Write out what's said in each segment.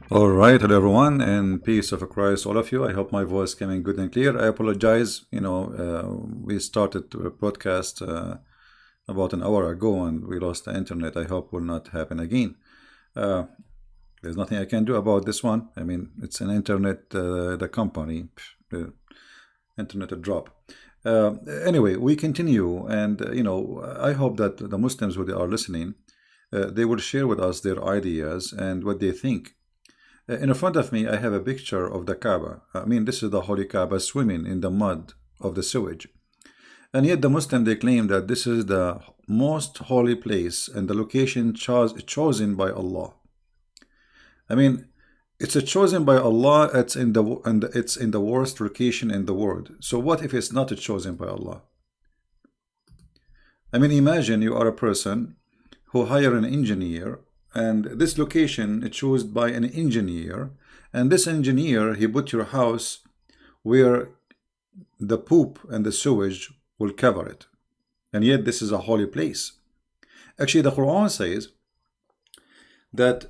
All right, hello everyone, and peace of Christ, all of you. I hope my voice came in good and clear. I apologize. We started a podcast about an hour ago, and we lost the internet. I hope will not happen again. Uh, there's nothing I can do about this one. I mean, it's an internet, the company, the internet drop. Anyway, we continue, and I hope that the Muslims who they are listening, they will share with us their ideas and what they think. In front of me, I have a picture of the Kaaba. I mean, this is the Holy Kaaba swimming in the mud of the sewage. And yet the Muslim, they claim that this is the most holy place and the location chosen by Allah. I mean, it's a chosen by Allah. It's in the worst location in the world. So what if it's not chosen by Allah? I mean, imagine you are a person who hire an engineer, and this location is chosen by an engineer, and this engineer, he put your house where the poop and the sewage will cover it, and yet this is a holy place. Actually, the Quran says that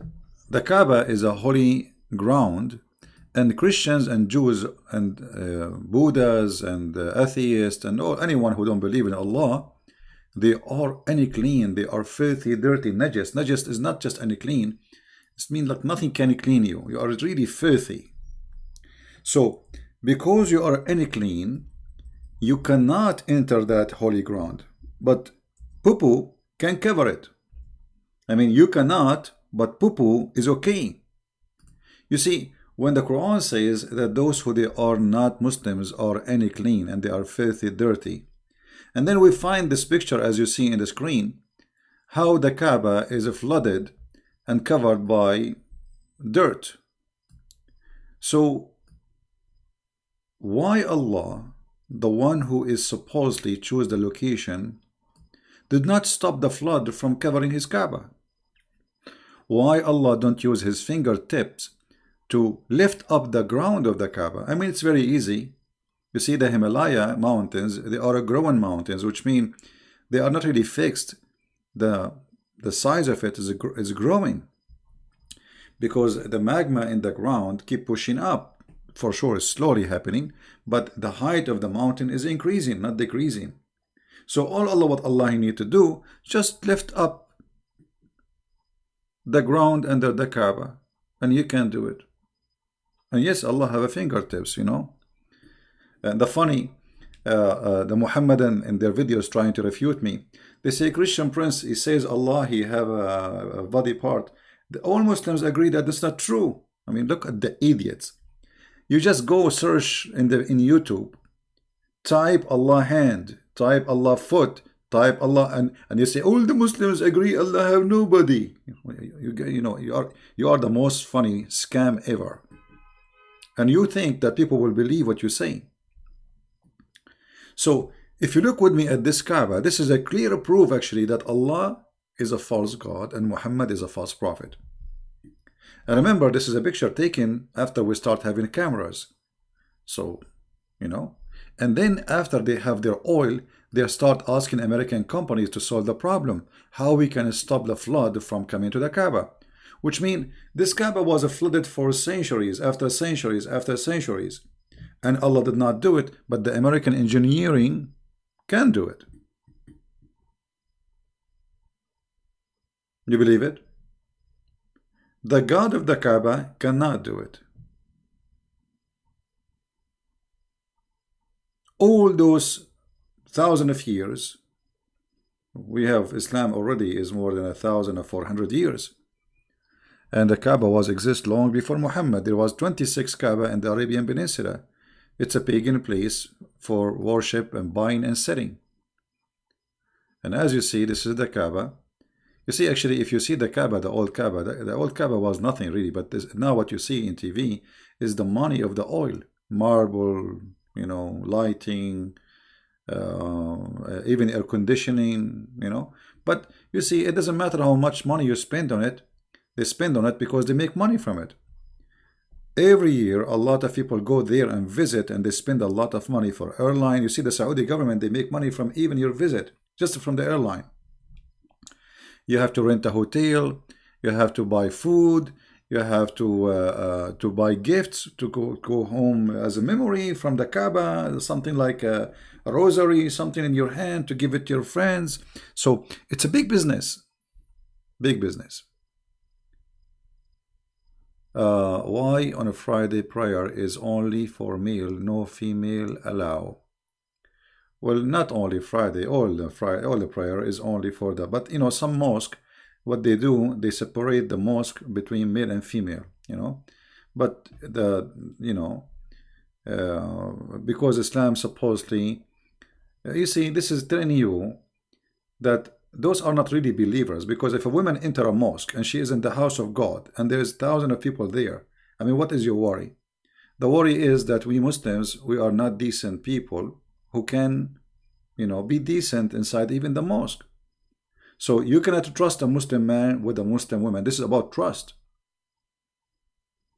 the Kaaba is a holy ground, and Christians and Jews and Buddhas and atheists and anyone who don't believe in Allah, they are unclean, they are filthy, dirty, najas. Najas is not just unclean, it means like nothing can clean you. You are really filthy. So, because you are unclean, you cannot enter that holy ground. But poo-poo can cover it. I mean, you cannot, but poo-poo is okay. You see, when the Quran says that those who they are not Muslims are unclean and they are filthy, dirty, and then we find this picture, as you see in the screen, how the Kaaba is flooded and covered by dirt. So, why Allah, the one who is supposedly choose the location, did not stop the flood from covering his Kaaba? Why Allah don't use his fingertips to lift up the ground of the Kaaba? I mean, it's very easy. You see, the Himalaya mountains, they are growing mountains, which mean they are not really fixed. The size of it is growing because the magma in the ground keep pushing up. For sure, it's slowly happening, but the height of the mountain is increasing, not decreasing. So what Allah need to do, just lift up the ground under the Kaaba, and you can do it. And yes, Allah have a fingertips, And the funny, the Muhammadan in their videos trying to refute me, they say Christian Prince, he says Allah, he have a body part. All Muslims agree that that's not true. I mean, look at the idiots. You just go search in YouTube, type Allah hand, type Allah foot, type Allah, and you say all the Muslims agree Allah have nobody. You are the most funny scam ever. And you think that people will believe what you say. So, if you look with me at this Kaaba, this is a clear proof actually that Allah is a false God and Muhammad is a false prophet. And remember, this is a picture taken after we start having cameras. So, and then after they have their oil, they start asking American companies to solve the problem, how we can stop the flood from coming to the Kaaba. Which means this Kaaba was flooded for centuries after centuries after centuries. And Allah did not do it, but the American engineering can do it. You believe it? The God of the Kaaba cannot do it. All those thousands of years, we have Islam already is more than 1,400 years. And the Kaaba was exist long before Muhammad. There was 26 Kaaba in the Arabian Peninsula. It's a pagan place for worship and buying and selling. And as you see, this is the Kaaba. You see, actually, if you see the Kaaba, the old Kaaba was nothing really. But now what you see in TV is the money of the oil. Marble, lighting, even air conditioning, But you see, it doesn't matter how much money you spend on it. They spend on it because they make money from it. Every year, a lot of people go there and visit, and they spend a lot of money for airline. You see, the Saudi government, they make money from even your visit, just from the airline. You have to rent a hotel, you have to buy food, You have to buy gifts to go home as a memory from the Kaaba, something like a rosary, something in your hand to give it to your friends. So it's a big business, big business. Why on a Friday prayer is only for male, no female allow? Well, not only Friday, all the prayer is only for that. But you know, some mosque, what they do, they separate the mosque between male and female. You know, but because Islam supposedly, you see, this is telling you that those are not really believers, because if a woman enter a mosque and she is in the house of God and there's thousands of people there, I mean, what is your worry? The worry is that we Muslims, we are not decent people who can, be decent inside even the mosque. So you cannot trust a Muslim man with a Muslim woman. This is about trust.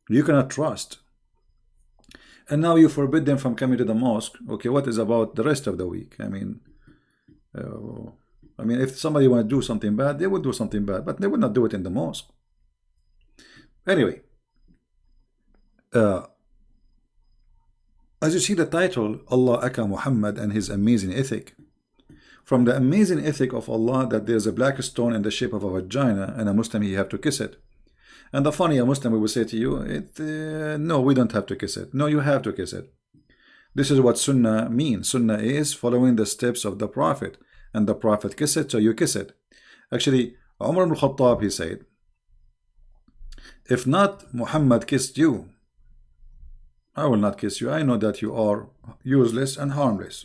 You cannot trust. And now you forbid them from coming to the mosque. Okay, what is about the rest of the week? I mean, if somebody want to do something bad, they would do something bad, but they would not do it in the mosque. Anyway, as you see the title, Allah Aka Muhammad and his amazing ethic. From the amazing ethic of Allah, that there's a black stone in the shape of a vagina, and a Muslim, you have to kiss it. And the funny, a Muslim will say to you, no, we don't have to kiss it. No, you have to kiss it. This is what Sunnah means. Sunnah is following the steps of the Prophet. And the Prophet kissed it, so you kiss it. Actually, Umar ibn Khattab, he said, if not Muhammad kissed you, I will not kiss you. I know that you are useless and harmless.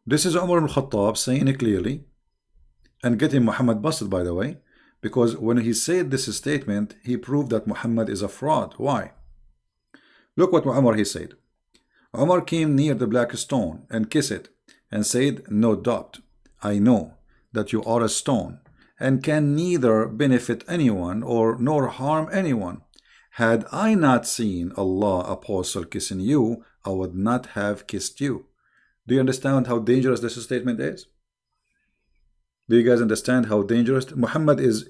This is Umar ibn Khattab saying it clearly and getting Muhammad busted, by the way, because when he said this statement, he proved that Muhammad is a fraud. Why? Look what Umar he said. Umar came near the black stone and kissed it and said, no doubt, I know that you are a stone and can neither benefit anyone nor harm anyone. Had I not seen Allah apostle kissing you, I would not have kissed you. Do you understand how dangerous this statement is? Do you guys understand how dangerous? Muhammad is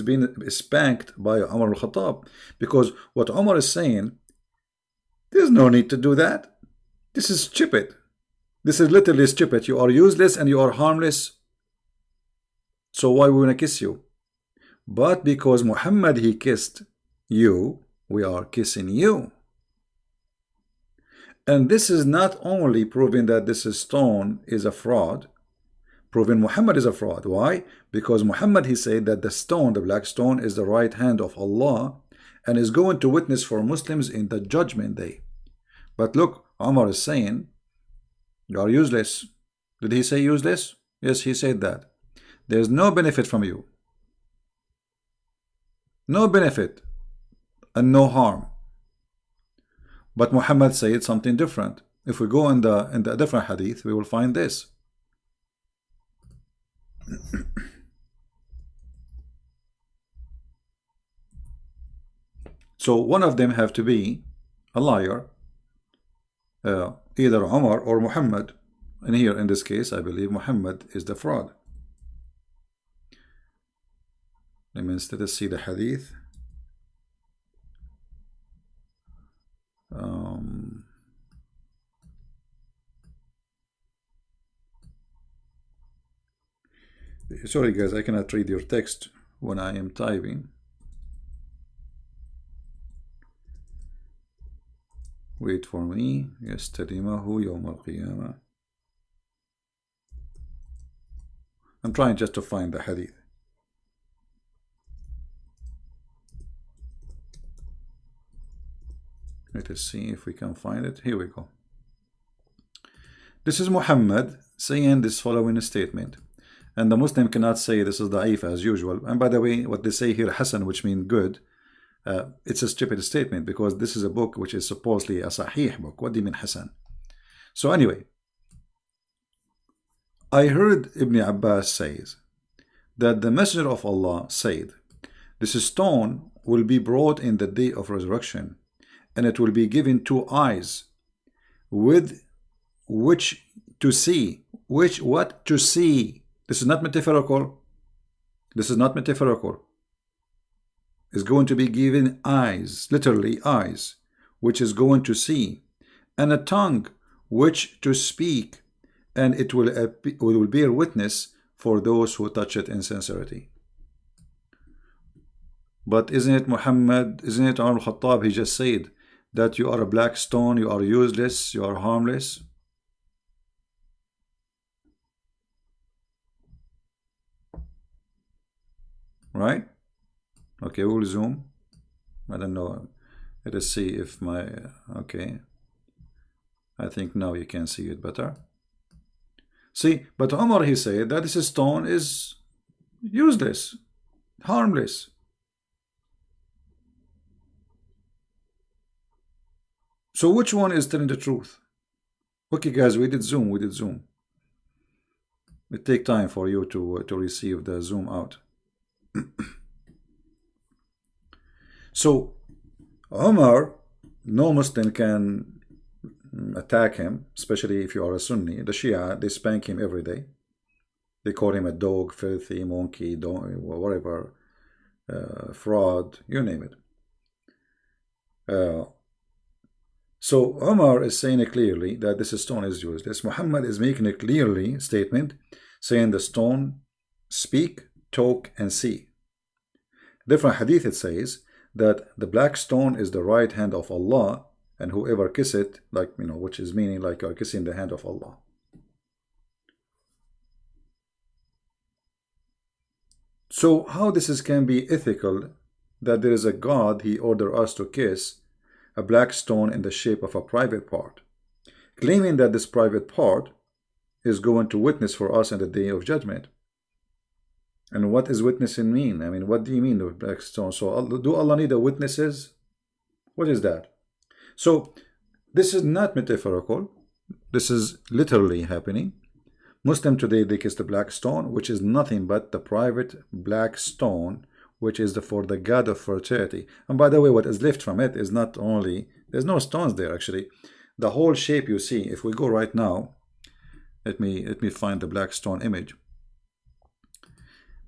being spanked by Umar al-Khattab, because what Umar is saying, there's no need to do that. This is stupid. This is literally stupid. You are useless and you are harmless. So why we want to kiss you? But because Muhammad, he kissed you, we are kissing you. And this is not only proving that this stone is a fraud, proving Muhammad is a fraud. Why? Because Muhammad, he said that the stone, the black stone, is the right hand of Allah and is going to witness for Muslims in the judgment day. But look, Umar is saying, you are useless. Did he say useless? Yes, he said that. There's no benefit from you. No benefit and no harm. But Muhammad said something different. If we go in the different hadith, we will find this. So one of them have to be a liar, either Umar or Muhammad. And here in this case, I believe Muhammad is the fraud. Let me instead see the hadith. Sorry guys, I cannot read your text when I am typing. Wait for me. يستلمه يوم القيامة. I'm trying just to find the hadith. Let us see if we can find it. Here we go. This is Muhammad saying this following statement. And the Muslim cannot say this is da'if as usual. And by the way, what they say here, Hasan, which means good, it's a stupid statement, because this is a book which is supposedly a Sahih book. What do you mean Hasan? So anyway, I heard Ibn Abbas says that the Messenger of Allah said, this stone will be brought in the day of resurrection, and it will be given 2 eyes with which to see, which what to see. This is not metaphorical. This is not metaphorical. Is going to be given eyes, literally eyes, which is going to see, and a tongue which to speak, and it will bear witness for those who touch it in sincerity. But isn't it Muhammad, isn't it Umar al-Khattab, he just said that you are a black stone, you are useless, you are harmless? Right? Okay, we'll zoom. I don't know. Let us see if my, okay. I think now you can see it better. See, but Umar, he said that this stone is useless, harmless. So which one is telling the truth? Okay, guys, we did zoom. It take time for you to receive the zoom out. So Umar, no Muslim can attack him, especially if you are a Sunni. The Shia, they spank him every day. They call him a dog, filthy, monkey, whatever, fraud, you name it. So Umar is saying it clearly that this stone is useless. Muhammad is making a clearly statement saying the stone speak, talk, and see. Different hadith, it says that the black stone is the right hand of Allah, and whoever kiss it, like, you know, which is meaning like you are kissing the hand of Allah. So how this can be ethical, that there is a God, he ordered us to kiss a black stone in the shape of a private part, claiming that this private part is going to witness for us in the day of judgment. And what is witnessing mean? I mean, what do you mean with black stone? So do Allah need a witnesses? What is that? So this is not metaphorical. This is literally happening. Muslim today, they kiss the black stone, which is nothing but the private black stone, which is for the god of fertility. And by the way, what is left from it is not only, there's no stones there actually. The whole shape you see, if we go right now, let me find the black stone image.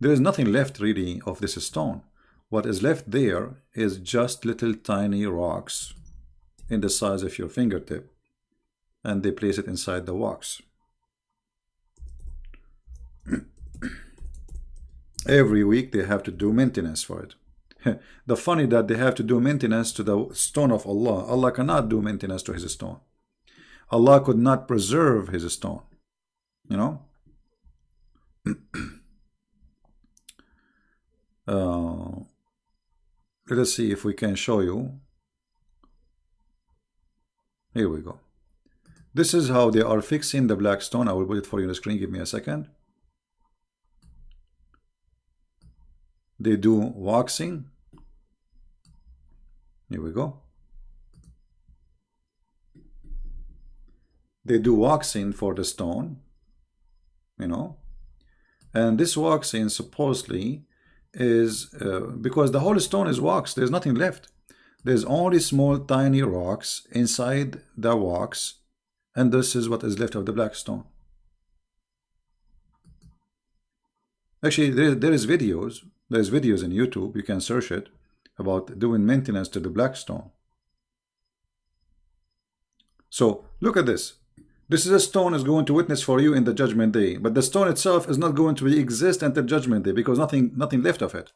There is nothing left really of this stone. What is left there is just little tiny rocks in the size of your fingertip, and they place it inside the wax. Every week they have to do maintenance for it. The funny that they have to do maintenance to the stone of Allah. Allah cannot do maintenance to his stone. Allah could not preserve his stone, you know. Let us see if we can show you. Here we go. This is how they are fixing the black stone. I will put it for you on the screen. Give me a second. They do waxing. Here we go. They do waxing for the stone, you know. And this waxing supposedly is because the whole stone is wax. There's nothing left. There's only small tiny rocks inside the wax, and this is what is left of the black stone. Actually, there is videos. There's videos in YouTube. You can search it about doing maintenance to the black stone. So look at this. This is a stone is going to witness for you in the judgment day, but the stone itself is not going to exist until judgment day because nothing left of it.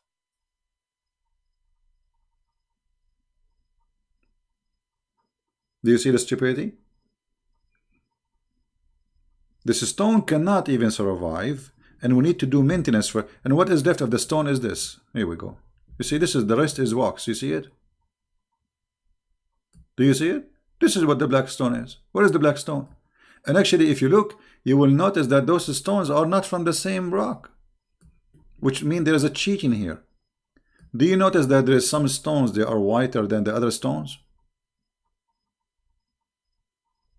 Do you see the stupidity? This stone cannot even survive, and we need to do maintenance for it. And what is left of the stone is this. Here we go. You see, this is the rest is wax. You see it? Do you see it? This is what the black stone is. What is the black stone? And actually, if you look, you will notice that those stones are not from the same rock, which means there is a cheating here. Do you notice that there is some stones that are whiter than the other stones?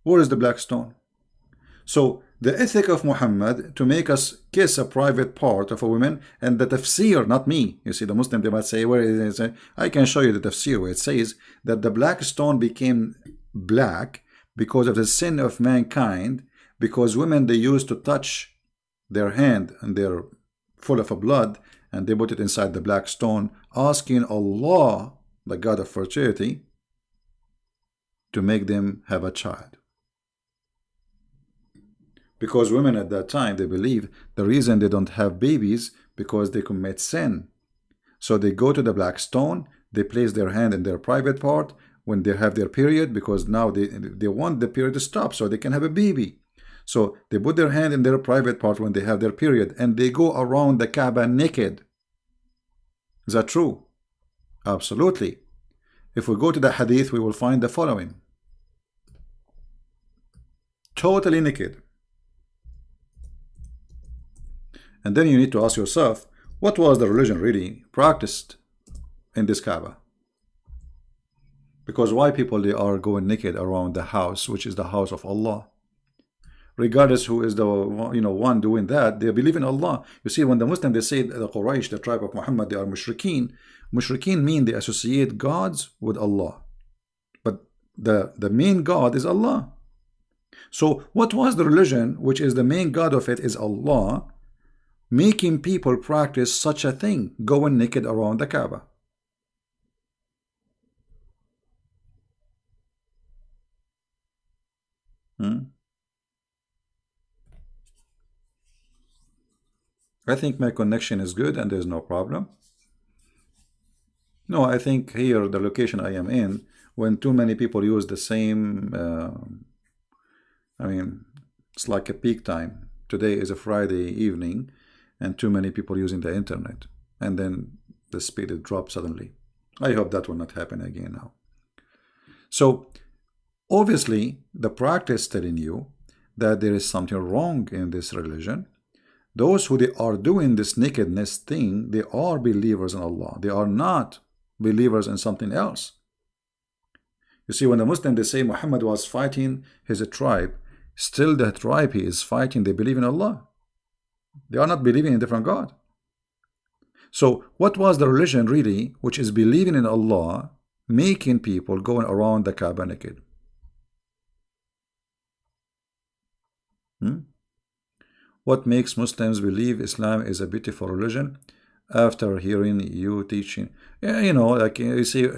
Where is the black stone? So the ethic of Muhammad to make us kiss a private part of a woman, and the tafsir, not me. You see, the Muslim, they might say, where is it? I can show you the tafsir where it says that the black stone became black because of the sin of mankind, because women, they used to touch their hand and they're full of blood, and they put it inside the black stone, asking Allah, the God of fertility, to make them have a child. Because women at that time, they believe the reason they don't have babies because they commit sin. So they go to the black stone, they place their hand in their private part when they have their period, because now they want the period to stop so they can have a baby. So they put their hand in their private part when they have their period, and they go around the Kaaba naked. Is that true? Absolutely. If we go to the hadith, we will find the following. Totally naked. And then you need to ask yourself, what was the religion really practiced in this Kaaba? Because why people, they are going naked around the house, which is the house of Allah? Regardless who is the one doing that, they believe in Allah. You see, when the Muslims, they say the Quraysh, the tribe of Muhammad, they are mushrikeen. Mushrikeen mean they associate gods with Allah, but the main God is Allah. So what was the religion which is the main God of it is Allah, making people practice such a thing, going naked around the Kaaba? I think my connection is good and there's no problem. No, I think here, the location I am in, when too many people use the same, I mean, it's like a peak time. Today is a Friday evening, and too many people using the internet, and then the speed it drops suddenly. I hope that will not happen again now. So obviously the practice telling you that there is something wrong in this religion. Those who they are doing this nakedness thing, they are believers in Allah. They are not believers in something else. You see, when the Muslims, they say Muhammad was fighting his tribe, still the tribe he is fighting, they believe in Allah. They are not believing in a different God. So what was the religion really, which is believing in Allah, making people going around the Kaaba naked? What makes Muslims believe Islam is a beautiful religion? After hearing you teaching, like you see,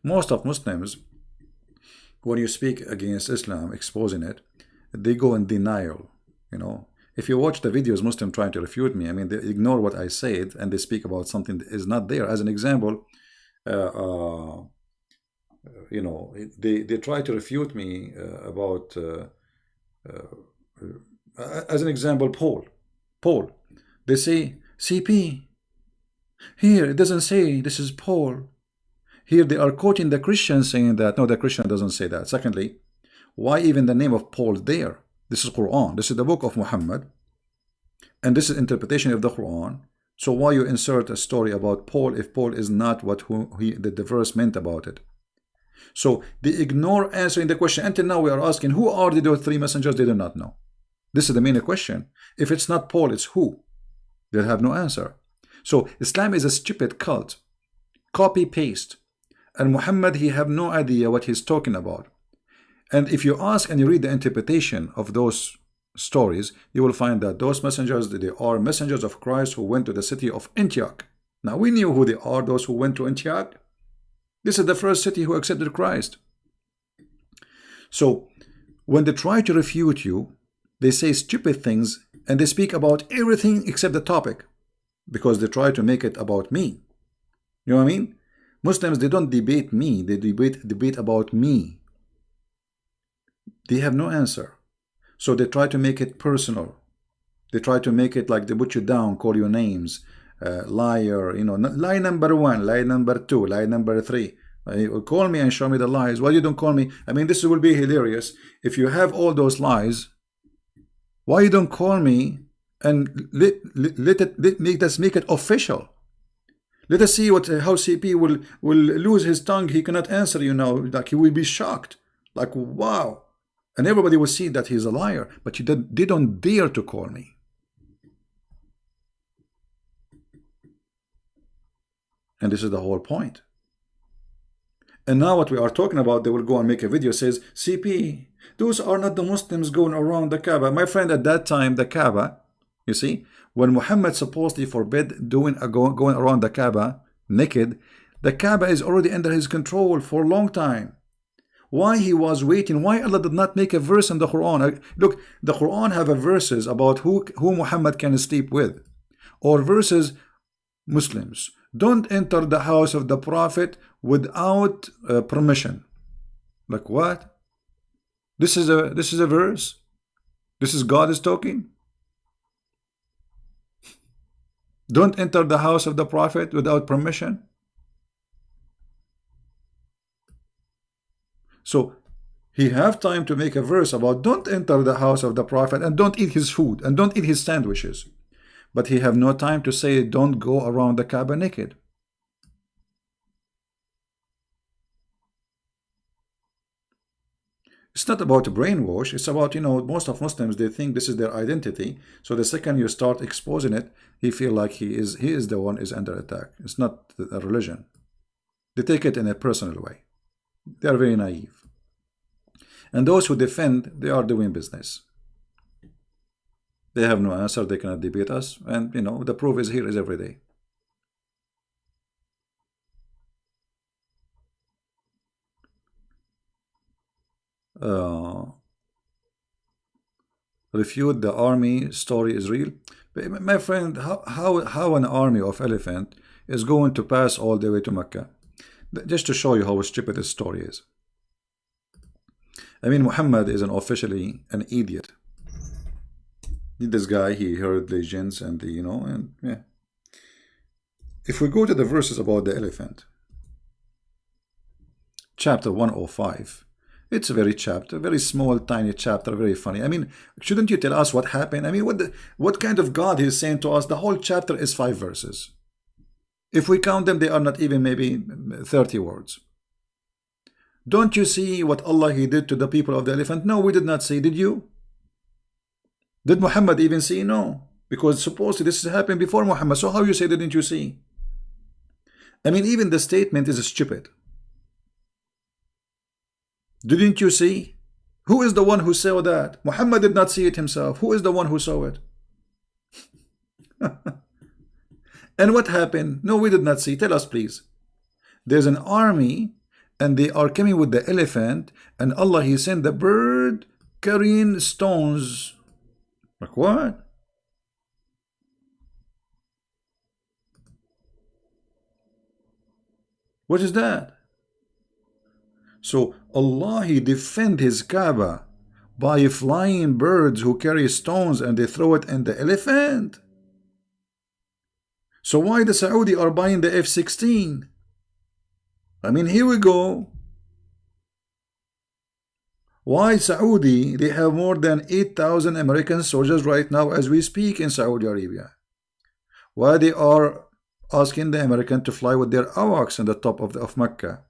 most of Muslims, when you speak against Islam, exposing it, they go in denial. If you watch the videos, Muslims trying to refute me, I mean, they ignore what I said and they speak about something that is not there. As an example, they try to refute me about. As an example, Paul. They say CP. Here it doesn't say this is Paul. Here they are quoting the Christians saying that. No, the Christian doesn't say that. Secondly, why even the name of Paul there? This is Quran. This is the book of Muhammad, and this is interpretation of the Quran. So why you insert a story about Paul if Paul is not what the verse meant about it? So they ignore answering the question. Until now we are asking, who are the three messengers? They do not know. This is the main question. If it's not Paul, it's who? They'll have no answer. So Islam is a stupid cult. Copy paste. And Muhammad, he have no idea what he's talking about. And if you ask and you read the interpretation of those stories, you will find that those messengers, they are messengers of Christ who went to the city of Antioch. Now we knew who they are, those who went to Antioch. This is the first city who accepted Christ. So when they try to refute you, they say stupid things and they speak about everything except the topic, because they try to make it about me. You know what I mean? Muslims, they don't debate me, they debate about me. They have no answer. So they try to make it personal. They try to make it like they put you down, call you names, liar, lie number 1, lie number 2, lie number 3. Call me and show me the lies. Why you don't call me? I mean, this will be hilarious. If you have all those lies, why you don't call me and let us make it official? Let us see how CP will lose his tongue. He cannot answer you now. Like, he will be shocked. Like, wow. And everybody will see that he's a liar. But they don't dare to call me. And this is the whole point. And now what we are talking about, they will go and make a video says, CP, Those are not the Muslims going around the Kaaba. My friend, at that time, the Kaaba, you see, when Muhammad supposedly forbid going around the Kaaba naked, the Kaaba is already under his control for a long time. Why he was waiting? Why Allah did not make a verse in the Quran? Look, the Quran have a verses about who Muhammad can sleep with, or verses Muslims don't enter the house of the Prophet without permission. Like what? This is a verse. This is God is talking. Don't enter the house of the Prophet without permission. So he have time to make a verse about don't enter the house of the Prophet and don't eat his food and don't eat his sandwiches. But he have no time to say don't go around the Kaaba naked. It's not about a brainwash. It's about, most of Muslims, they think this is their identity. So the second you start exposing it, he feel like he is the one is under attack. It's not a religion. They take it in a personal way. They are very naive. And those who defend, they are doing business. They have no answer. They cannot debate us. And, the proof is here is every day. Refute the army story is real. My friend, how an army of elephant is going to pass all the way to Mecca? Just to show you how stupid this story is. I mean, Muhammad is officially an idiot. This guy, he heard legends and yeah. If we go to the verses about the elephant, chapter 105, it's a very small, tiny chapter, very funny. I mean, shouldn't you tell us what happened? I mean, what kind of God is saying to us? The whole chapter is 5 verses. If we count them, they are not even maybe 30 words. Don't you see what Allah He did to the people of the elephant? No, we did not see. Did you? Did Muhammad even see? No. Because supposedly this happened before Muhammad. So how you say didn't you see? I mean, even the statement is stupid. Didn't you see? Who is the one who saw that? Muhammad did not see it himself. Who is the one who saw it? And what happened? No, we did not see. Tell us, please. There's an army and they are coming with the elephant, and Allah He sent the bird carrying stones. Like what? What is that? So Allah He defend His Kaaba by flying birds who carry stones and they throw it in the elephant. So why the Saudi are buying the F-16? I mean, here we go. Why Saudi? They have more than 8,000 American soldiers right now as we speak in Saudi Arabia. Why they are asking the American to fly with their AWACS on the top of Mecca?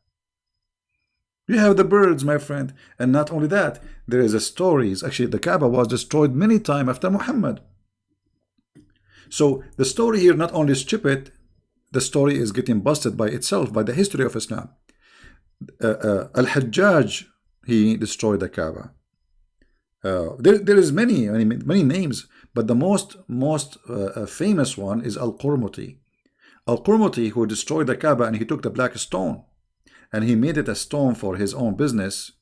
You have the birds, my friend. And not only that, there is a stories. Actually, the Kaaba was destroyed many times after Muhammad. So the story here not only is stupid, the story is getting busted by itself, by the history of Islam. Al-Hajjaj, he destroyed the Kaaba. There is many names, but the most famous one is Al-Qurmuti. Al-Qurmuti, who destroyed the Kaaba, and he took the black stone and he made it a stone for his own business,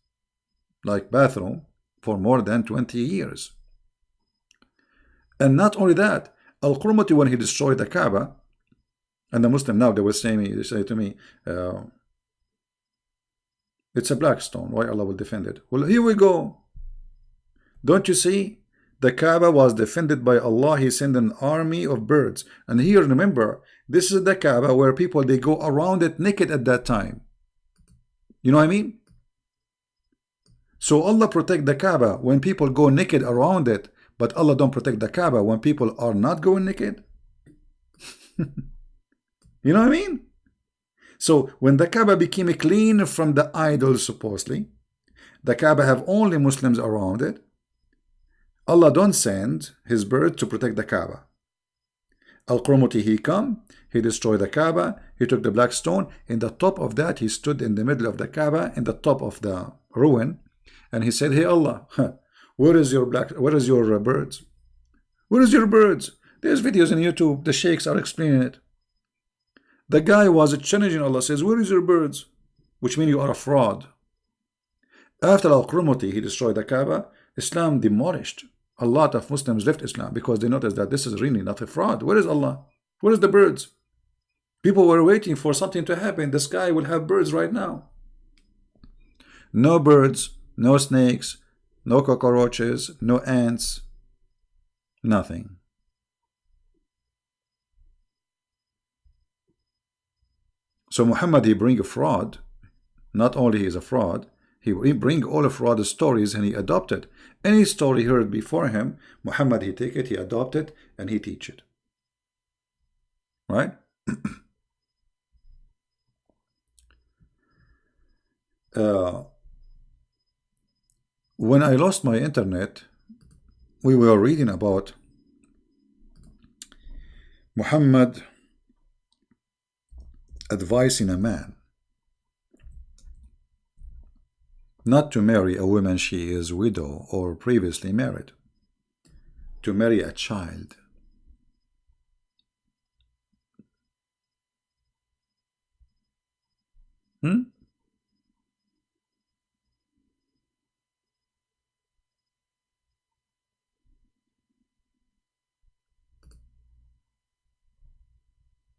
like bathroom, for more than 20 years. And not only that, Al-Qurmuti, when he destroyed the Kaaba, and the Muslim now, they say to me, it's a black stone. Why Allah will defend it? Well, here we go. Don't you see? The Kaaba was defended by Allah. He sent an army of birds. And here, remember, this is the Kaaba where people, they go around it naked at that time. You know what I mean? So Allah protect the Kaaba when people go naked around it, but Allah don't protect the Kaaba when people are not going naked. You know what I mean? So when the Kaaba became clean from the idols, supposedly, the Kaaba have only Muslims around it, Allah don't send His bird to protect the Kaaba. Al-Qurmuti, he come, he destroyed the Kaaba, he took the black stone, in the top of that, he stood in the middle of the Kaaba, in the top of the ruin, and he said, hey Allah, where is your birds? Where is your birds? There's videos on YouTube, the sheikhs are explaining it. The guy was challenging Allah, says, where is your birds? Which means you are a fraud. After Al-Qurmuti, he destroyed the Kaaba, Islam demolished. A lot of Muslims left Islam because they noticed that this is really not a fraud. Where is Allah? Where is the birds? People were waiting for something to happen. The sky will have birds right now. No birds, no snakes, no cockroaches, no ants, nothing. So Muhammad, he bring a fraud. Not only he is a fraud, he bring all of fraud stories and he adopted. Any story heard before him, Muhammad, he take it, he adopt it, and he teach it. Right? When I lost my internet, we were reading about Muhammad advising a man not to marry a woman she is widow or previously married, to marry a child.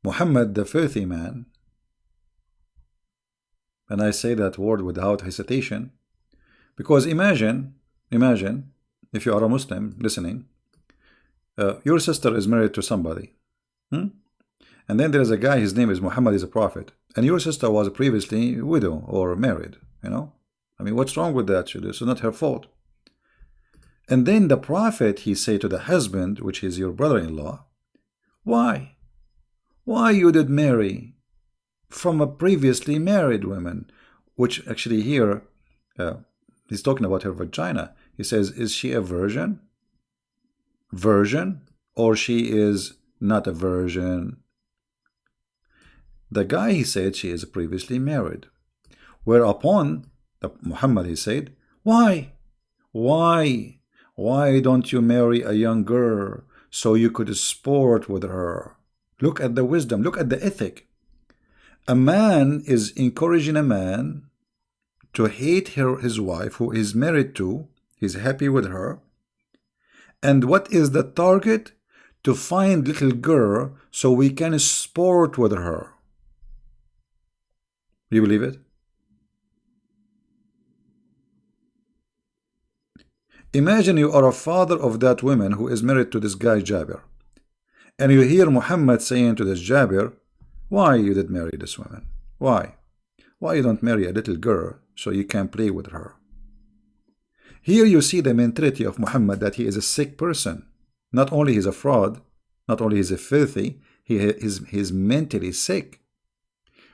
Muhammad, the filthy man, and I say that word without hesitation, because imagine if you are a Muslim listening, your sister is married to somebody, and then there is a guy, his name is Muhammad, is a prophet, and your sister was previously widow or married, you know. I mean, what's wrong with that? This is not her fault. And then the prophet, he say to the husband, which is your brother-in-law, why you did marry from a previously married woman? Which actually here, he's talking about her vagina. He says, is she a virgin? Virgin? Or she is not a virgin? The guy, he said, she is previously married. Whereupon, Muhammad, he said, why don't you marry a young girl so you could sport with her? Look at the wisdom, look at the ethic. A man is encouraging a man to hate his wife who is married to, he's happy with her. And what is the target? To find little girl so we can sport with her. You believe it? Imagine you are a father of that woman who is married to this guy Jabir. And you hear Muhammad saying to this Jabir, why you did marry this woman? Why? Why you don't marry a little girl so you can play with her? Here you see the mentality of Muhammad, that he is a sick person. Not only he's a fraud, not only he's a filthy, he is mentally sick.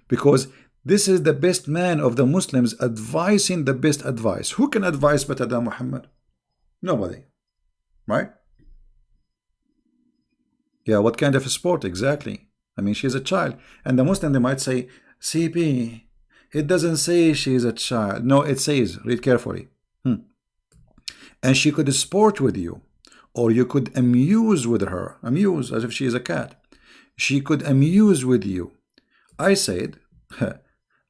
Because this is the best man of the Muslims advising the best advice. Who can advise better than Muhammad? Nobody. Right? Yeah, what kind of a sport exactly? I mean, she's a child. And the Muslim, they might say, CP, it doesn't say she's a child. No, it says, read carefully. And she could sport with you, or you could amuse with her. Amuse, as if she is a cat. She could amuse with you. I said,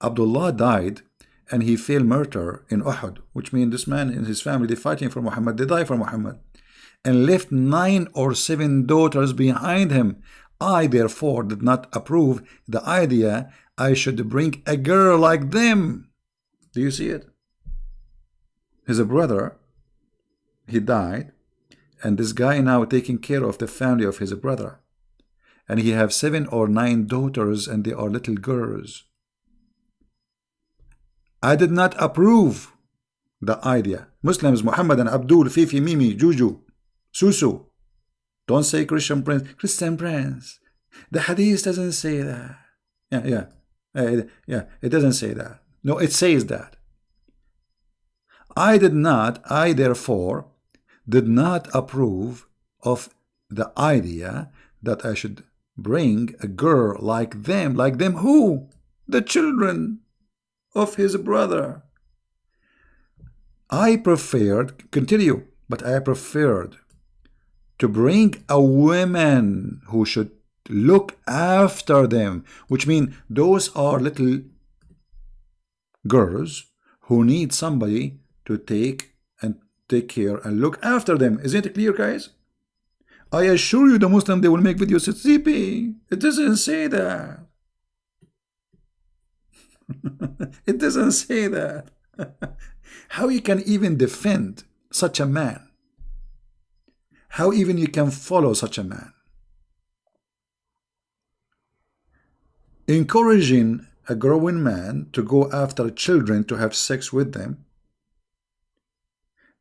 Abdullah died, and he fell martyr in Uhud, which means this man and his family, they're fighting for Muhammad, they die for Muhammad, and left 9 or 7 daughters behind him. I, therefore, did not approve the idea I should bring a girl like them. Do you see it? His brother, he died, and this guy now taking care of the family of his brother. And he have 7 or 9 daughters, and they are little girls. I did not approve the idea. Muslims, Muhammad and Abdul, Fifi, Mimi, Juju, Susu. Don't say Christian Prince. Christian Prince. The hadith doesn't say that. Yeah, it doesn't say that. No, it says that. I therefore did not approve of the idea that I should bring a girl like them. Like them who? The children of his brother. I preferred, continue, but I preferred to bring a woman who should look after them, which means those are little girls who need somebody to take care and look after them. Isn't it clear, guys? I assure you the Muslim, they will make videos. It's CP. It doesn't say that. It doesn't say that. How you can even defend such a man? How even you can follow such a man? Encouraging a growing man to go after children to have sex with them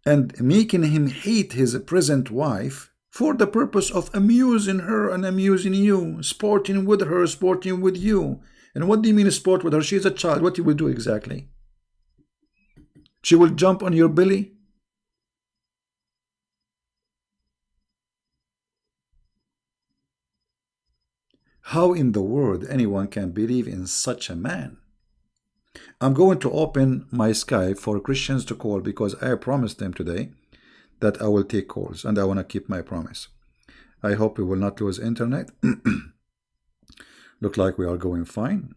and making him hate his present wife for the purpose of amusing her and amusing you, sporting with her, sporting with you. And what do you mean sport with her? She's a child. What you will do exactly? She will jump on your belly? How in the world anyone can believe in such a man? I'm going to open my Skype for Christians to call because I promised them today that I will take calls and I want to keep my promise. I hope we will not lose internet. Look like we are going fine.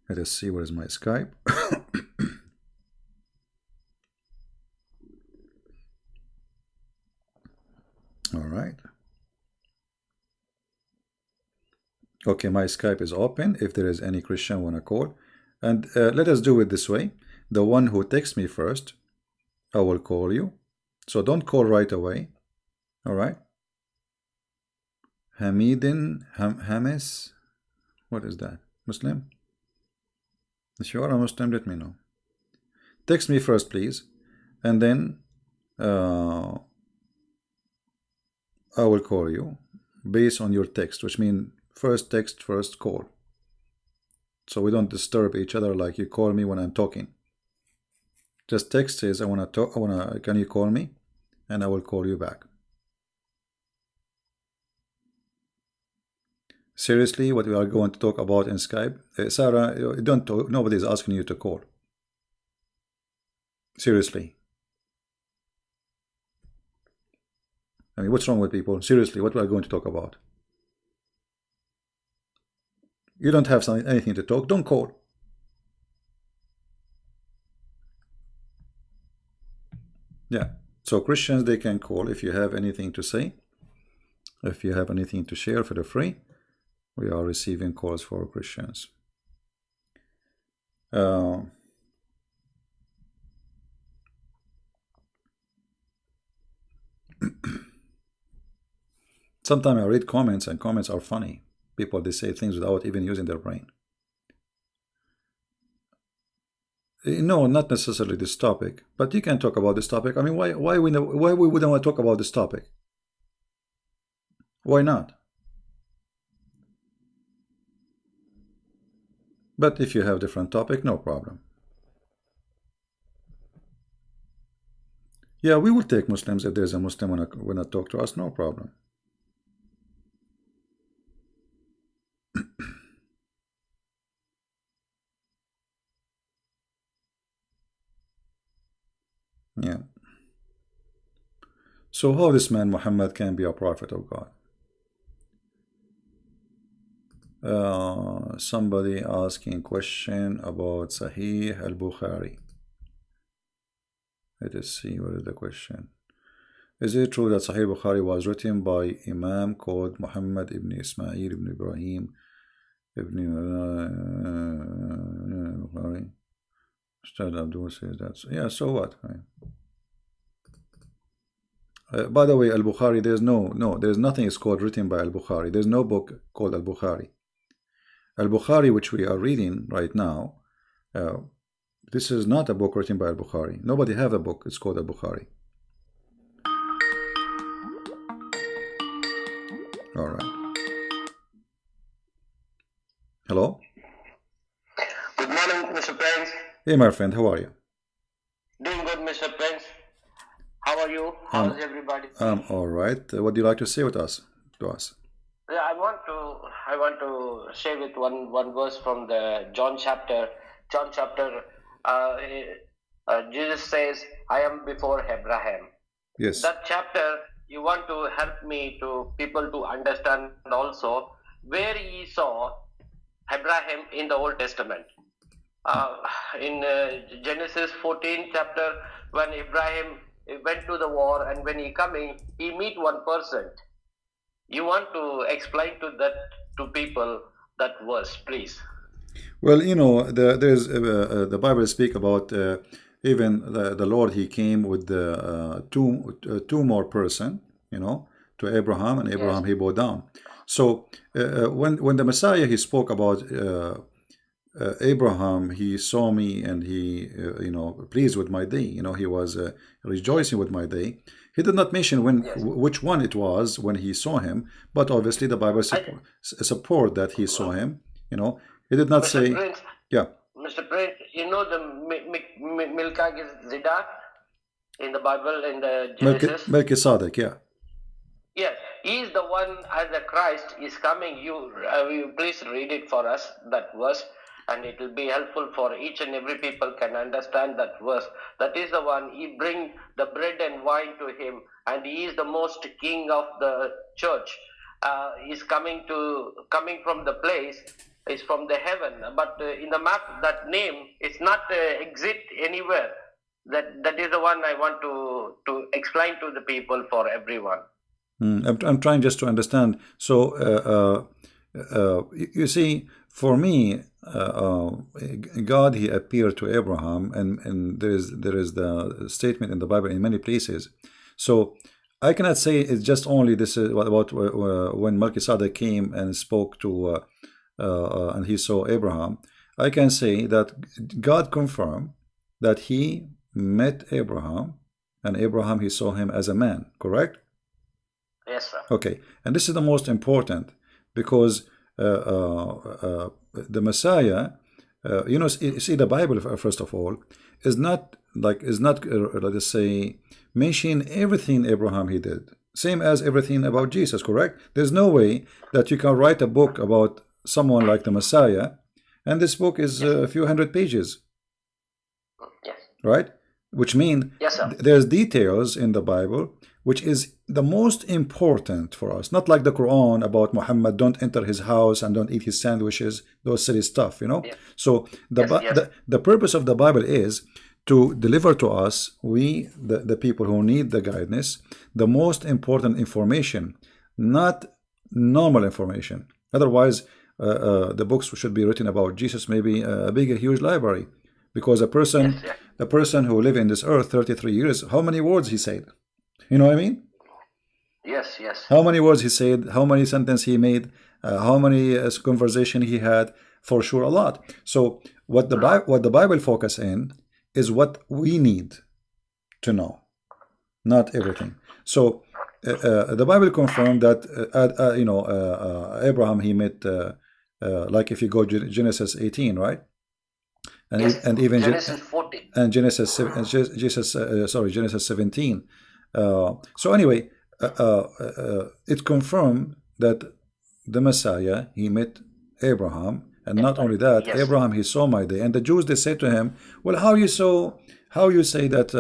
Let us see where is my Skype. All right. Okay, my Skype is open. If there is any Christian want to call, and let us do it this way. The one who texts me first, I will call you. So don't call right away. All right. Hamidin Hamis. What is that? Muslim? If you are a Muslim, let me know. Text me first, please, and then I will call you based on your text, which means first text, first call. So we don't disturb each other like you call me when I'm talking. Just text says, I want to talk, can you call me? And I will call you back. Seriously, what we are going to talk about in Skype? Sarah, nobody is asking you to call. Seriously. I mean, what's wrong with people? Seriously, what we are going to talk about? You don't have anything to talk, don't call. Yeah, so Christians, they can call if you have anything to say. If you have anything to share, feel free. We are receiving calls for Christians. Sometimes I read comments and comments are funny. People, they say things without even using their brain. No, not necessarily this topic, but you can talk about this topic. I mean, why we wouldn't want to talk about this topic? Why not? But if you have different topic, no problem. Yeah, we will take Muslims if there's a Muslim wanna talk to us, no problem. Yeah. So how this man Muhammad can be a prophet of God? Somebody asking question about Sahih al-Bukhari. Let us see what is the question. Is it true that Sahih Bukhari was written by Imam called Muhammad ibn Ismail ibn Ibrahim ibn Bukhari? Ustad Abdul says that. Yeah, so what? By the way, Al-Bukhari, there's nothing is called written by Al-Bukhari. There's no book called Al-Bukhari. Al-Bukhari, which we are reading right now, this is not a book written by Al-Bukhari. Nobody have a book. It's called Al-Bukhari. All right. Hello? Good morning, Mr. Prince. Hey, my friend, how are you? Doing good, Mr. Prince. How are you? How's everybody? I'm all right. What do you like to say with us? Yeah, I want to share with one verse from the John chapter. Jesus says, I am before Abraham. Yes. That chapter, you want to help me to people to understand also where he saw Abraham in the Old Testament. In Genesis 14 chapter, when Abraham went to the war and when he coming, he meet one person. You want to explain to that to people that verse, please? Well, you know, there's the Bible speak about even the Lord. He came with the two more person, you know, to Abraham, and Abraham Yes. he bowed down. So when the Messiah he spoke about Abraham, he saw me and he you know, pleased with my day. You know, he was rejoicing with my day. He did not mention when Yes. which one it was when he saw him, but obviously the Bible support that he saw him. You know, he did not Mr. say, Prince, yeah. Mr. Prince, you know the Milka Zida in the Bible in the Genesis? Melchizedek, yeah. Yes, he is the one as a Christ is coming. You please read it for us, that verse, and it will be helpful for each and every people can understand that verse. That is the one, he bring the bread and wine to him, and he is the most king of the church. He's coming from the place, is from the heaven, but in the map, that name is not exist anywhere. That is the one I want to explain to the people, for everyone. I'm trying just to understand. So, you see, for me, God, he appeared to Abraham, and there is the statement in the Bible in many places. So, I cannot say it's just only this is about when Melchizedek came and spoke to, and he saw Abraham. I can say that God confirmed that he met Abraham, and Abraham he saw him as a man. Correct? Yes, sir. Okay, and this is the most important because the Messiah, you know, see the Bible first of all is not let us say mention everything Abraham he did, same as everything about Jesus. Correct? There's no way that you can write a book about someone like the Messiah, and this book is a few hundred pages, Yes. right? Which mean Yes, sir. there's details in the Bible which is the most important for us, not like the Quran about Muhammad, don't enter his house and don't eat his sandwiches, those silly stuff, you know. Yes. So the purpose of the Bible is to deliver to us, we the people who need the guidance, the most important information, not normal information. Otherwise the books should be written about Jesus, maybe a big, a huge library, because the person who lived in this earth 33 years, how many words he said? You know what I mean? Yes, yes. How many words he said, how many sentences he made, how many conversation he had, for sure a lot. So what the Bible focus in is what we need to know, not everything. So the Bible confirmed that you know, Abraham he met like if you go Genesis 18, right? And Yes. and even Genesis 14. and Genesis Genesis 17. So anyway, it confirmed that the Messiah he met Abraham, and not only that, Yes. Abraham he saw my day. And the Jews they said to him, "Well, how you say that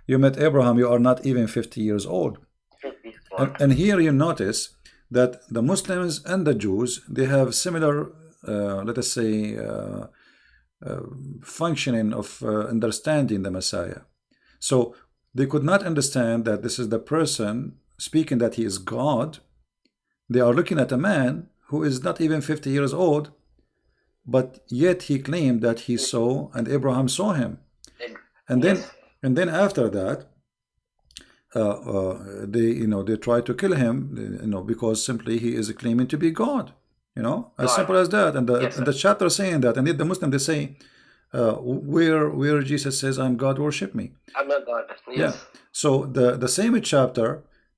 you met Abraham? You are not even 50 years old." And here you notice that the Muslims and the Jews they have similar, let us say, functioning of understanding the Messiah. So they could not understand that this is the person speaking that he is God. They are looking at a man who is not even 50 years old, but yet he claimed that he saw and Abraham saw him. And then after that, they try to kill him, because simply he is claiming to be God. As simple as that. And the chapter saying that, and yet the Muslim they say, where Jesus says, "I'm God, worship me." I'm a God. Yes. Yeah. So the same chapter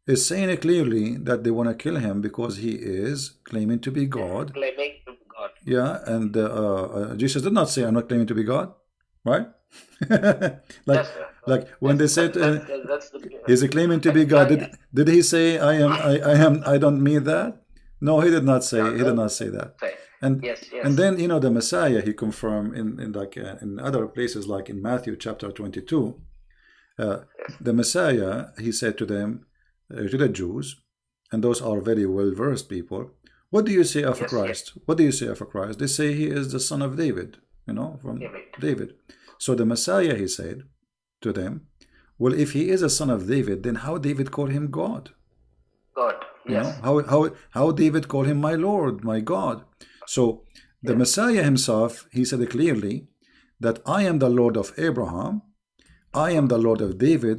is saying it clearly that they want to kill him because he is claiming to be God. Claiming to be God. Yeah, and Jesus did not say, "I'm not claiming to be God," right? like when they said he's claiming to be God, did he say, "I am"? I don't mean that. No, he did not say. He did not say that. And Yes, and yes, then the Messiah he confirmed in like in other places like in Matthew chapter 22. Uh, yes, the Messiah, he said to them, to the Jews, and those are very well versed people, what do you say of yes, yes. Christ? What do you say of Christ? They say he is the son of David, from Debate. David. So the Messiah, he said to them, well, if he is a son of David, then how David called him God? God. Yes, How David called him my Lord, my God. So the yes, Messiah himself, he said clearly that I am the Lord of Abraham, I am the Lord of David,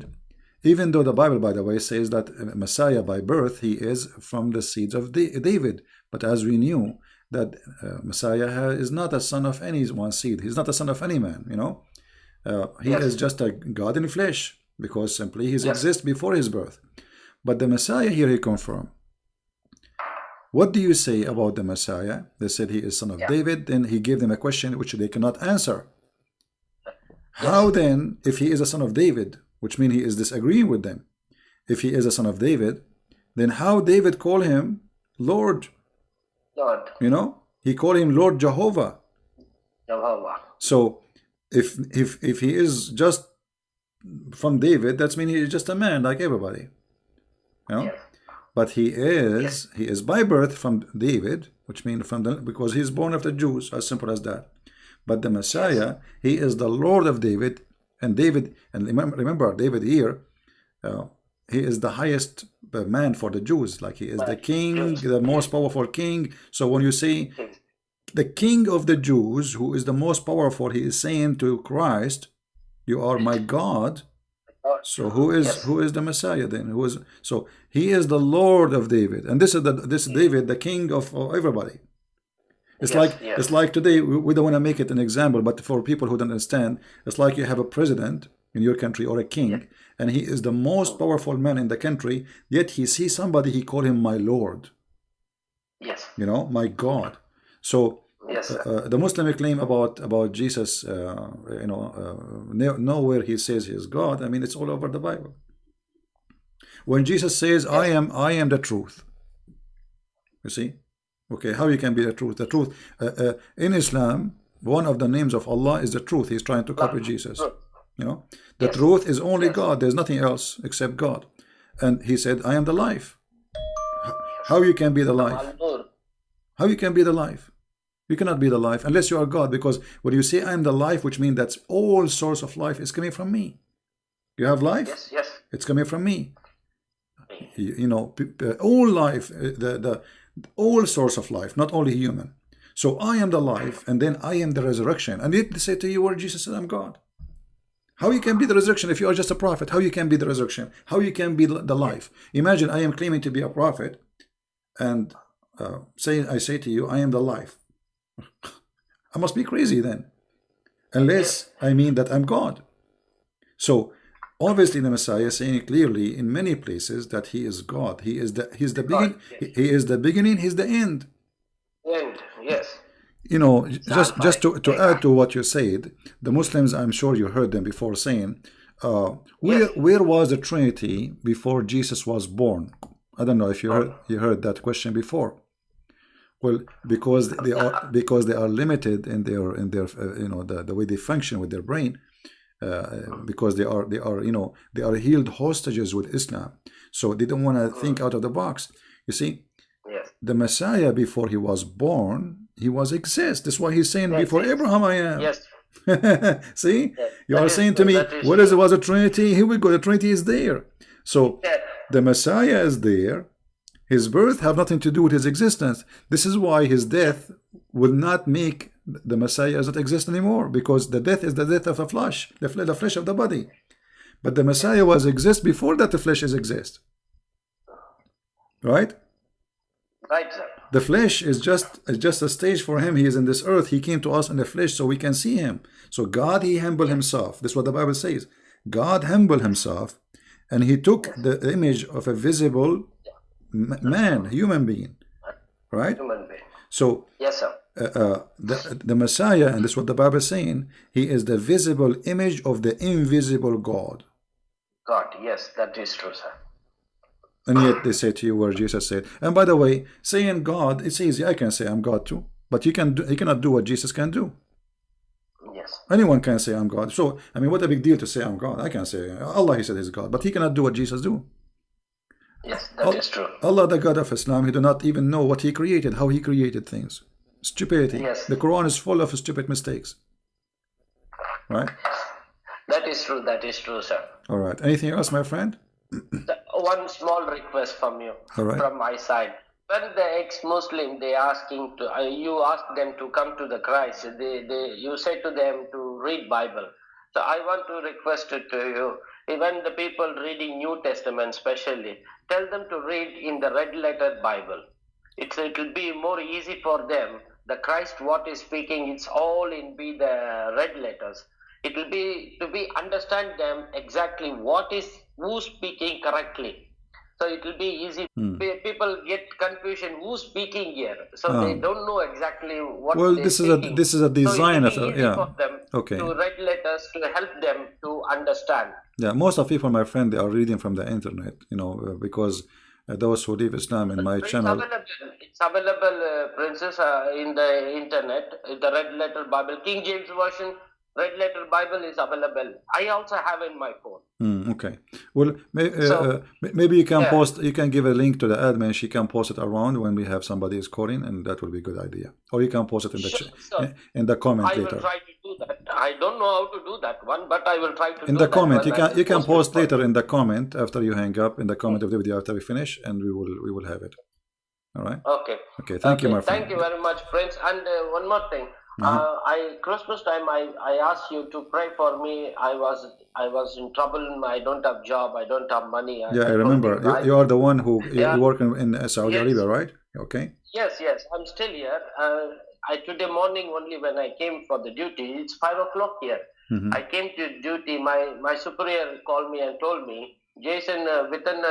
even though the Bible, by the way, says that Messiah by birth, he is from the seeds of David. But as we knew, that Messiah is not a son of any one seed. He's not a son of any man, he is yes, just a God in flesh, because simply he yes, exists before his birth. But the Messiah here, he confirmed. What do you say about the Messiah? They said he is son of yeah, David. Then he gave them a question which they cannot answer. How yes, then, if he is a son of David, which means he is disagreeing with them, if he is a son of David, then how David call him Lord? Lord, He called him Lord Jehovah. Jehovah. So if he is just from David, that means he is just a man like everybody. Yes, But he yes, is by birth from David, which means because he's born of the Jews, as simple as that. But the yes, Messiah, he is the Lord of David, and remember David here, he is the highest man for the Jews, like he is the but king, Jews. the Yes, most powerful king. So when you say yes, the king of the Jews, who is the most powerful, he is saying to Christ, you are my God. Lord. So who is Yes, the Messiah then? So he is the Lord of David, and this David, the king of everybody. It's yes, like yes, today we don't want to make it an example, but for people who don't understand, it's like you have a president in your country or a yes, king, and he is the most powerful man in the country. Yet he sees somebody, he call him my Lord, yes, my God. So yes, sir. the Muslim claim about Jesus, nowhere he says he is God. I mean, it's all over the Bible. When Jesus says, Yes, I am the truth, you see. Okay, how you can be the truth? The truth in Islam, one of the names of Allah is the truth. He's trying to copy love, Jesus. truth. The Yes, truth is only yes, God. There's nothing else except God. And he said, I am the life. yes. How you can be the life? Al-Nur. How you can be the life? You cannot be the life unless you are God, because when you say I am the life, which means that all source of life is coming from me. You have life? Yes, yes. It's coming from me. All life, the all source of life, not only human. So I am the life, and then I am the resurrection. And yet they say to you, where Jesus said, I'm God. How you can be the resurrection if you are just a prophet? How you can be the resurrection? How you can be the life? Imagine I am claiming to be a prophet, and I say to you, I am the life. I must be crazy then, unless Yes, I mean that I'm God. So obviously the Messiah is saying clearly in many places that he is God. He's the God. begin. Yes. He is the beginning. He's the end. And yes, it's Just Alpha to and add Omega. to what you said, the Muslims, I'm sure you heard them before saying, Yes. where was the Trinity before Jesus was born? I don't know if you God. heard that question before. Well, because they are limited in their the way they function with their brain, because they are they are held hostages with Islam, so they don't want to think out of the box. You see, Yes. the Messiah before he was born, he was exist. That's why he's saying Yes. before Yes. Abraham I am. Yes. See, Yes. you That are is saying to true. me, That is what is true. was a Trinity? Here we go. The Trinity is there. So Yes. the Messiah is there. His birth have nothing to do with his existence. This is why his death will not make the Messiah does not exist anymore, because the death is the death of the flesh, the flesh of the body. But the Messiah was exist before that the flesh is exist. Right? Right, sir. The flesh is just a stage for him. He is in this earth. He came to us in the flesh so we can see him. So God, he humbled himself. This is what the Bible says. God humbled himself, and he took Yes. the image of a visible man, human being. Right? Human being. So Yes, sir. the Messiah, and this is what the Bible is saying, he is the visible image of the invisible God. God. Yes, that is true, sir. And yet they say to you where Jesus said, and by the way, saying God, it's easy. I can say I'm God too. but you cannot do what Jesus can do. Yes. Anyone can say I'm God. So I mean, what a big deal to say I'm God. I can say Allah, he said he's God, but he cannot do what Jesus do. Yes, that is true. Allah, the God of Islam, he do not even know what he created, how he created things. Stupidity. Yes. The Quran is full of stupid mistakes. Right? That is true. That is true, sir. All right. Anything else, my friend? One small request from you, All right. from my side. When the ex-Muslim, they asking to, you ask them to come to the Christ, you say to them to read Bible. So I want to request it to you, even the people reading New Testament especially, tell them to read in the red letter Bible. It will be more easy for them. The Christ what is speaking, it's all in be the red letters. It will be to be understand them exactly what is who's speaking correctly. So it will be easy. People get confusion who's speaking here, so they don't know exactly what. Well, this is a design so of easy for them to write letters to help them to understand. Yeah, most of people, my friend, they are reading from the internet, you know, because those who leave Islam in my channel. It's available, Princess, in the internet. The red letter Bible, King James Version. Red letter Bible is available. I also have in my phone. Okay. Well, maybe you can post. You can give a link to the admin. She can post it around when we have somebody is calling, and that will be a good idea. Or you can post it in the in the comment later. I will try to do that. I don't know how to do that one, but I will try to. In the comment, you can post later in the comment after you hang up in the comment of the video after we finish, and we will have it. All right. Okay. Okay. Thank you, my friend. Thank you very much, Prince. And one more thing. Christmas time I asked you to pray for me. I was in trouble. I don't have job. I don't have money. I remember. You are the one who you work in Saudi Arabia, right? Okay. Yes. I'm still here. Today morning only when I came for the duty. It's 5 o'clock here. I came to duty. My superior called me and told me, Jason, within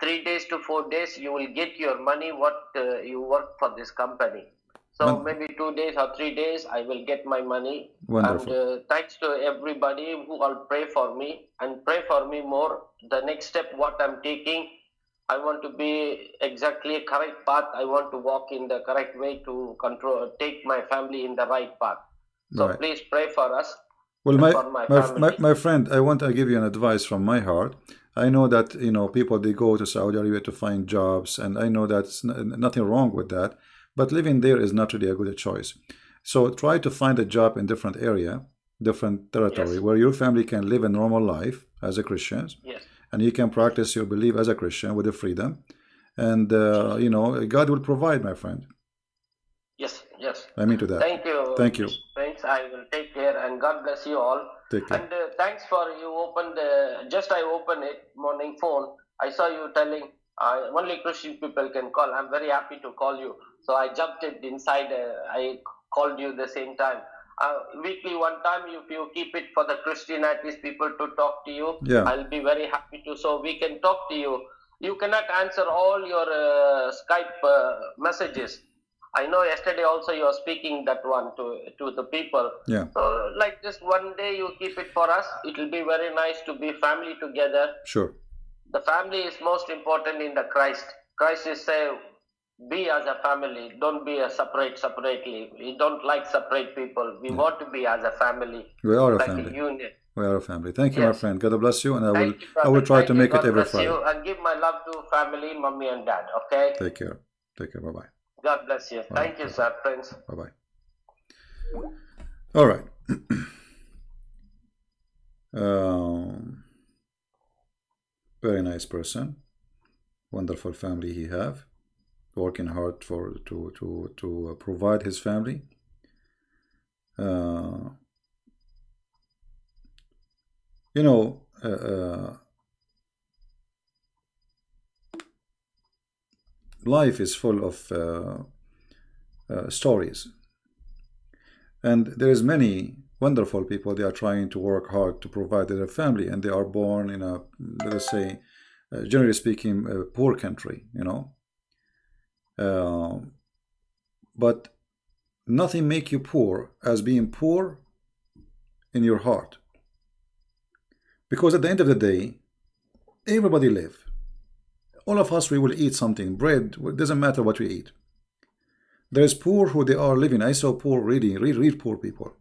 3 days to 4 days you will get your money. What you work for this company. So maybe 2 days or 3 days, I will get my money. Wonderful. And thanks to everybody who will pray for me and pray for me more. The next step, what I'm taking, I want to be exactly a correct path. I want to walk in the correct way to take my family in the right path. So please pray for us. Well, my friend, I want to give you an advice from my heart. I know that people they go to Saudi Arabia to find jobs, and I know that's nothing wrong with that. But living there is not really a good choice. So try to find a job in different area, different territory, where your family can live a normal life as a Christian. Yes. And you can practice your belief as a Christian with the freedom. And, God will provide, my friend. Yes. I mean to that. Thank you. Thank you. Thanks. I will take care, and God bless you all. Take care. And thanks for you opened, I opened it, morning phone. I saw you telling only Christian people can call. I'm very happy to call you. So I jumped it inside. I called you the same time. Weekly one time, if you keep it for the Christianities people to talk to you, I'll be very happy to. So we can talk to you. You cannot answer all your Skype messages. I know yesterday also you are speaking that one to the people. Yeah. So like just one day you keep it for us. It will be very nice to be family together. Sure. The family is most important in the Christ. Christ is say, be as a family. Don't be separately. We don't like separate people. We want to be as a family. We are a like family. A unit. We are a family. Thank you, my friend. God bless you, and I will try to make it every Friday. And give my love to family, mommy and dad. Okay. Take care. Bye bye. God bless you. Thank you, sir. Prince. Bye bye. All right. Very nice person. Wonderful family he have. Working hard to provide his family. Life is full of stories, and there is many wonderful people. They are trying to work hard to provide their family, and they are born in a, let us say, generally speaking, a poor country, but nothing make you poor as being poor in your heart, because at the end of the day, everybody live. All of us, we will eat something. Bread, it doesn't matter what we eat. There's poor who they are living. I saw poor, really, real poor people.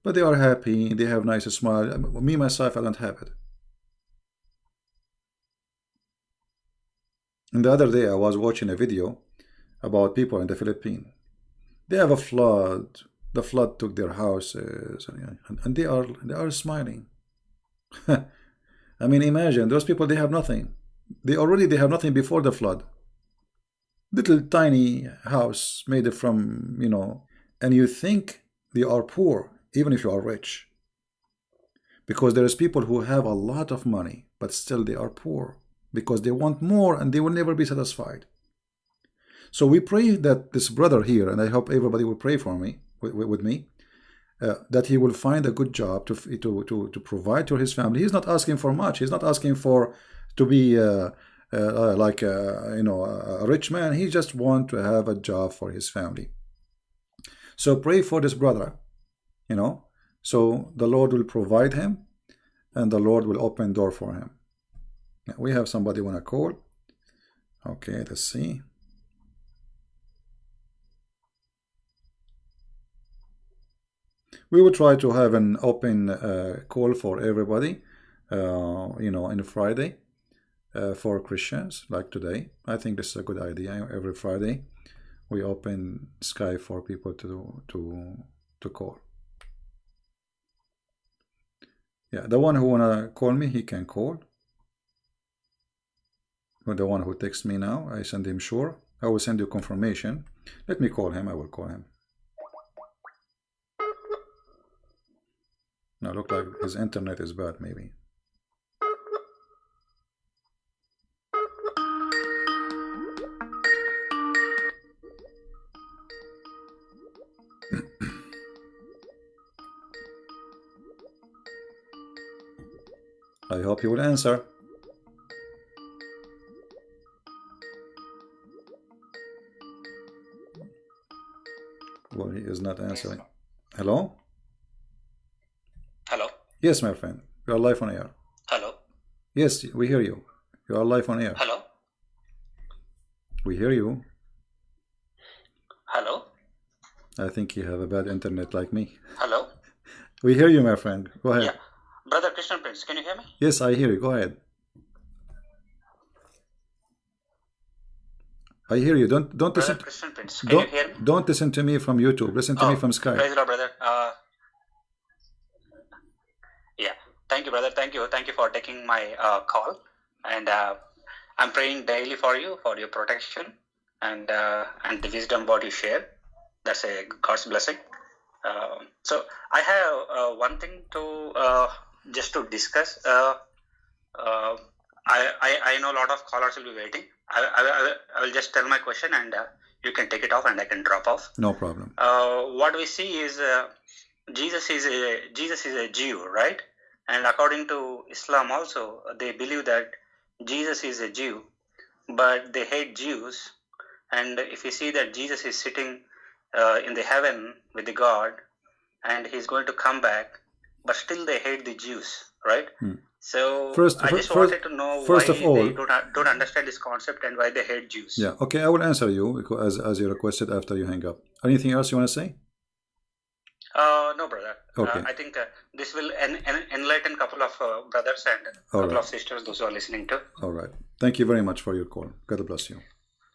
But they are happy, they have nice smile. Me, myself, I don't have it. And the other day I was watching a video about people in the Philippines. They have a flood. The flood took their houses, and they are smiling. I mean, imagine those people. They have nothing. They have nothing before the flood. Little tiny house made from, and you think they are poor, even if you are rich, because there is people who have a lot of money, but still they are poor because they want more and they will never be satisfied. So we pray that this brother here, and I hope everybody will pray for me, with me, that he will find a good job to provide to his family. He's not asking for much. He's not asking for to be like a rich man. He just wants to have a job for his family. So pray for this brother, so the Lord will provide him and the Lord will open door for him. Now, we have somebody want to call. Okay, let's see. We will try to have an open call for everybody, in Friday for Christians, like today. I think this is a good idea. Every Friday, we open Skype for people to call. Yeah, the one who wanna call me, he can call. Or the one who texts me now, I send him sure. I will send you confirmation. Let me call him. I will call him. Now look like his internet is bad, maybe. I hope he will answer. Well, he is not answering. Hello? Hello? Yes, my friend. You are live on air. Hello? Yes, we hear you. You are live on air. Hello? We hear you. Hello? I think you have a bad internet like me. Hello? We hear you, my friend. Go ahead. Yeah. Brother Christian Prince, can you hear me? Yes, I hear you. Go ahead. I hear you. Don't Brother listen. Christian Prince, can you hear me? Don't listen to me from YouTube. Listen to me from Skype. Praise the Lord, brother. Yeah. Thank you, brother. Thank you for taking my call. And I'm praying daily for you, for your protection and the wisdom what you share. That's a God's blessing. So I have one thing to just to discuss. I know a lot of callers will be waiting. I will just tell my question and you can take it off and I can drop off. No problem. What we see is Jesus is a Jew, right? And according to Islam also, they believe that Jesus is a Jew, but they hate Jews. And if you see that Jesus is sitting in the heaven with the God, and he's going to come back, but still they hate the Jews, right? So I just wanted to know why they don't understand this concept and why they hate Jews. Yeah, okay, I will answer you because as you requested after you hang up. Anything else you want to say? No, brother. Okay. I think this will enlighten a couple of brothers and a couple of sisters, those who are listening to. All right. Thank you very much for your call. God bless you.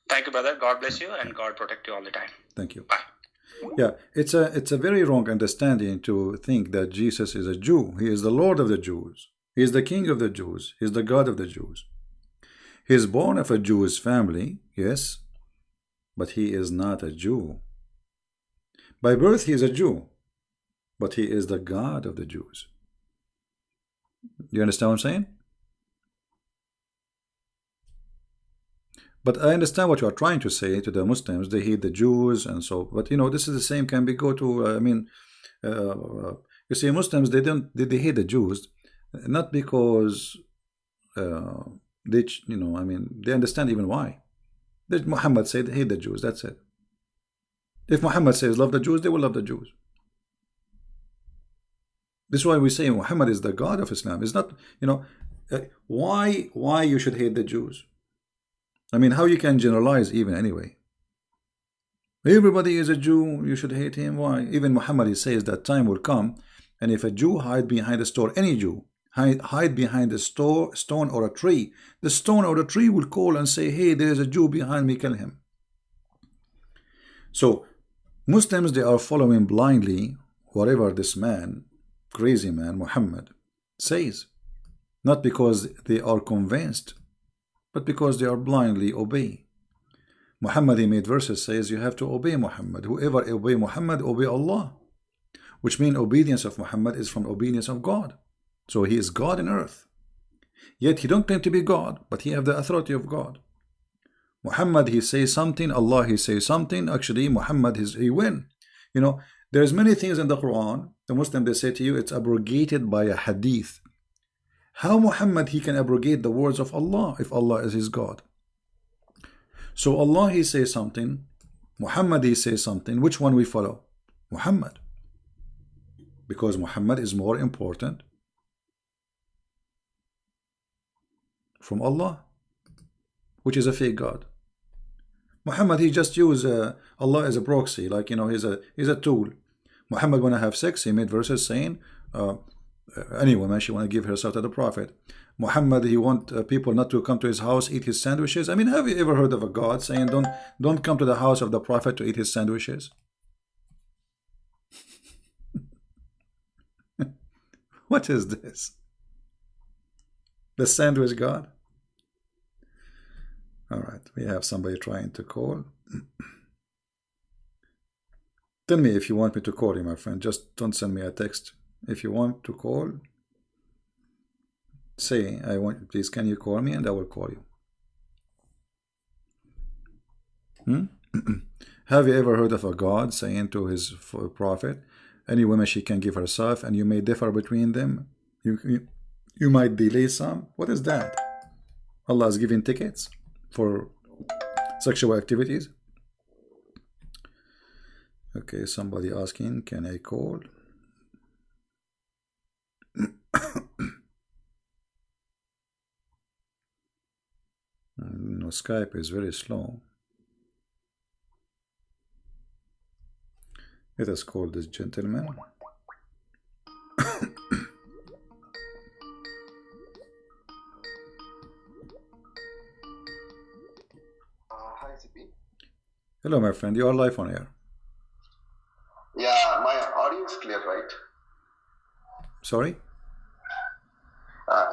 Thank you, brother. God bless you and God protect you all the time. Thank you. Bye. Yeah, it's a very wrong understanding to think that Jesus is a Jew. He is the Lord of the Jews. He is the King of the Jews. He is the God of the Jews. He is born of a Jewish family, yes, but he is not a Jew. By birth he is a Jew, but he is the God of the Jews. You understand what I'm saying? But I understand what you are trying to say to the Muslims. They hate the Jews and so. But this is the same. Can be go to. You see, Muslims they hate the Jews, not because they they understand even why. Muhammad said hate the Jews. That's it. If Muhammad says love the Jews, they will love the Jews. This is why we say Muhammad is the God of Islam. It's not why you should hate the Jews. I mean, how you can generalize even anyway? Everybody is a Jew, you should hate him. Why? Even Muhammad, he says that time will come, and if a Jew hide behind a store, any Jew, hide behind a stone or a tree, the stone or the tree will call and say, hey, there is a Jew behind me, kill him. So Muslims, they are following blindly whatever this man, crazy man, Muhammad, says. Not because they are convinced, but because they are blindly obey. Muhammad, he made verses, says you have to obey Muhammad. Whoever obey Muhammad, obey Allah. Which means obedience of Muhammad is from obedience of God. So he is God in earth. Yet he don't claim to be God, but he have the authority of God. Muhammad, he says something, Allah, he says something. Actually, Muhammad, he win. You know, there's many things in the Quran, the Muslim, they say to you, it's abrogated by a hadith. How Muhammad, he can abrogate the words of Allah if Allah is his God? So Allah, he says something, Muhammad, he says something. Which one we follow? Muhammad. Because Muhammad is more important from Allah, which is a fake God. Muhammad, he just used Allah as a proxy, like, you know, he's a tool. Muhammad, when I have sex, he made verses saying any woman, she want to give herself to the Prophet. Muhammad, he want people not to come to his house, eat his sandwiches. I mean, have you ever heard of a God saying don't come to the house of the Prophet to eat his sandwiches? What is this? The sandwich God? All right, we have somebody trying to call. Tell me if you want me to call you, my friend. Just don't send me a text. If you want to call, say, I want, please, can you call me, and I will call you. Have you ever heard of a God saying to his prophet, any woman she can give herself, and you may differ between them? You might delay some. What is that? Allah is giving tickets for sexual activities. Okay, somebody asking, can I call? No, Skype is very slow. Let us call this gentleman. Hi, CP. Hello, my friend. You are live on air. Yeah, my audio is clear, right? Sorry?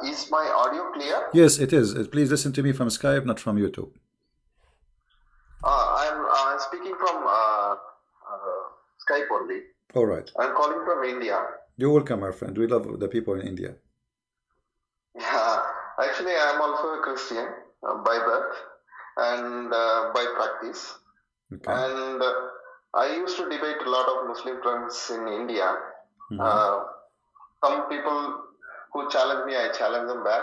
Is my audio clear? Yes, it is. Please listen to me from Skype, not from YouTube. I'm speaking from Skype only. All right. I'm calling from India. You're welcome, my friend. We love the people in India. Yeah, actually, I'm also a Christian by birth and by practice. Okay. And I used to debate a lot of Muslim friends in India. Some people who challenge me, I challenge them back.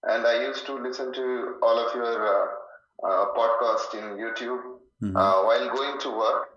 And I used to listen to all of your podcast in YouTube while going to work.